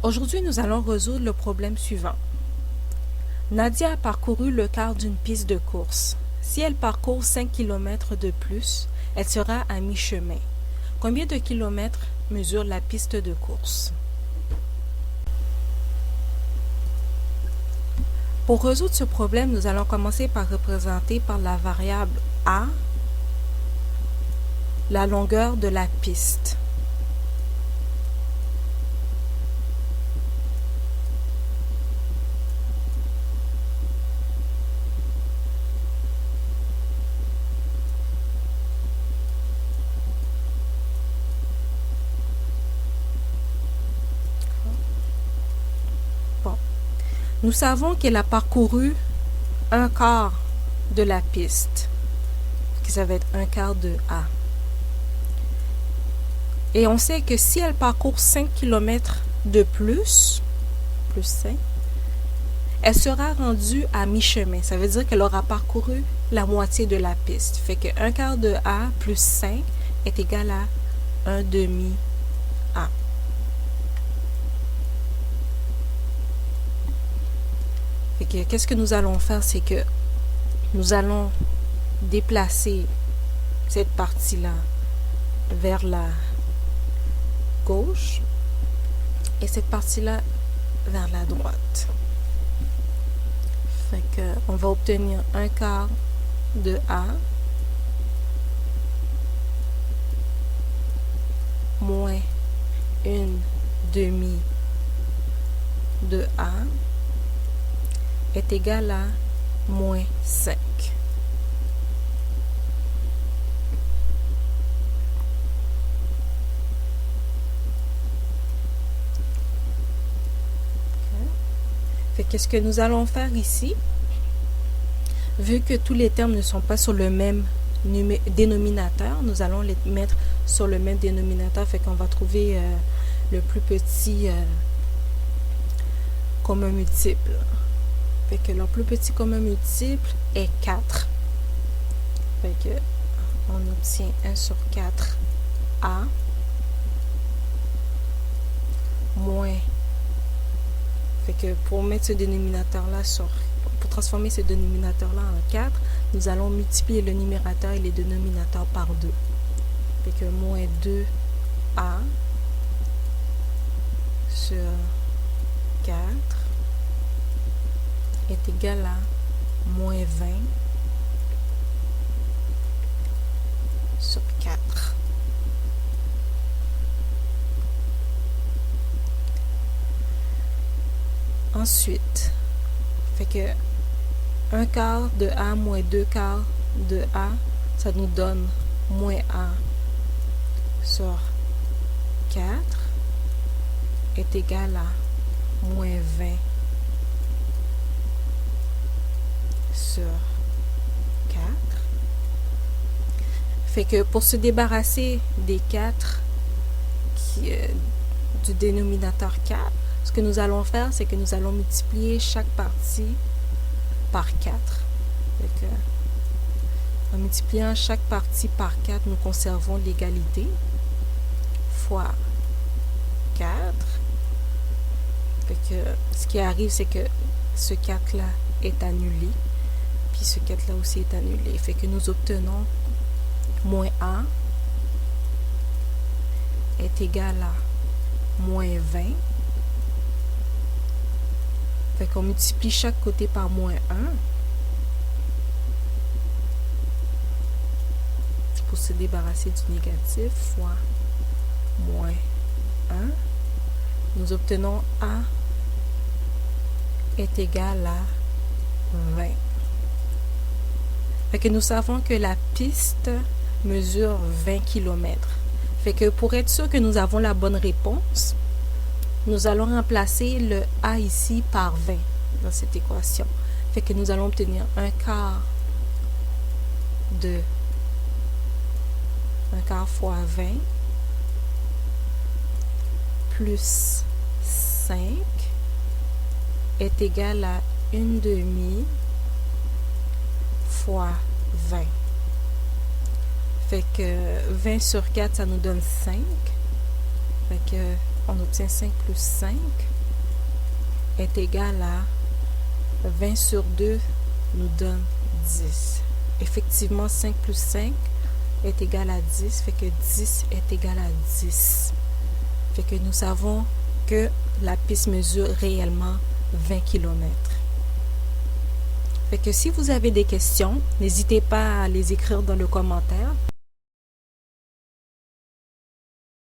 Aujourd'hui, nous allons résoudre le problème suivant. Nadia a parcouru le quart d'une piste de course. Si elle parcourt 5 km de plus, elle sera à mi-chemin. Combien de kilomètres mesure la piste de course? Pour résoudre ce problème, nous allons commencer par représenter par la variable A la longueur de la piste. Nous savons qu'elle a parcouru un quart de la piste, que ça va être un quart de A. Et on sait que si elle parcourt 5 km de plus 5, elle sera rendue à mi-chemin. Ça veut dire qu'elle aura parcouru la moitié de la piste. Fait que un quart de A plus 5 est égal à un demi A. Qu'est-ce que nous allons faire, c'est que nous allons déplacer cette partie-là vers la gauche et cette partie-là vers la droite. Fait que on va obtenir un quart de A moins une demi de A est égal à moins 5. Qu'est-ce que nous allons faire ici? Vu que tous les termes ne sont pas sur le même dénominateur, nous allons les mettre sur le même dénominateur. Fait qu'on va trouver le plus petit commun multiple. Fait que leur plus petit commun multiple est 4. Fait que on obtient 1 sur 4 A moins. Fait que pour mettre ce dénominateur-là pour transformer ce dénominateur-là en 4, nous allons multiplier le numérateur et les dénominateurs par 2. Fait que moins 2A sur 4 est égal à moins 20 sur 4. Ensuite, fait que 1 quart de A moins 2 quarts de A, ça nous donne moins A sur 4 est égal à moins 20 sur 4. Fait que pour se débarrasser des 4 du dénominateur 4, ce que nous allons faire, c'est que nous allons multiplier chaque partie par 4. Fait que, en multipliant chaque partie par 4, nous conservons l'égalité fois 4. Fait que ce qui arrive, c'est que ce 4-là est annulé. Puis ce 4-là aussi est annulé. Fait que nous obtenons moins A est égal à moins 20. Fait qu'on multiplie chaque côté par moins 1 pour se débarrasser du négatif fois moins 1. Nous obtenons A est égal à 20. Fait que nous savons que la piste mesure 20 km. Fait que pour être sûr que nous avons la bonne réponse, nous allons remplacer le A ici par 20 dans cette équation. Fait que nous allons obtenir un quart fois 20 plus 5 est égal à une demi fois 20. Fait que 20 sur 4, ça nous donne 5. Fait que on obtient 5 plus 5 est égal à 20 sur 2 nous donne 10. Effectivement, 5 plus 5 est égal à 10, fait que 10 est égal à 10. Fait que nous savons que la piste mesure réellement 20 km. Fait que si vous avez des questions, n'hésitez pas à les écrire dans le commentaire.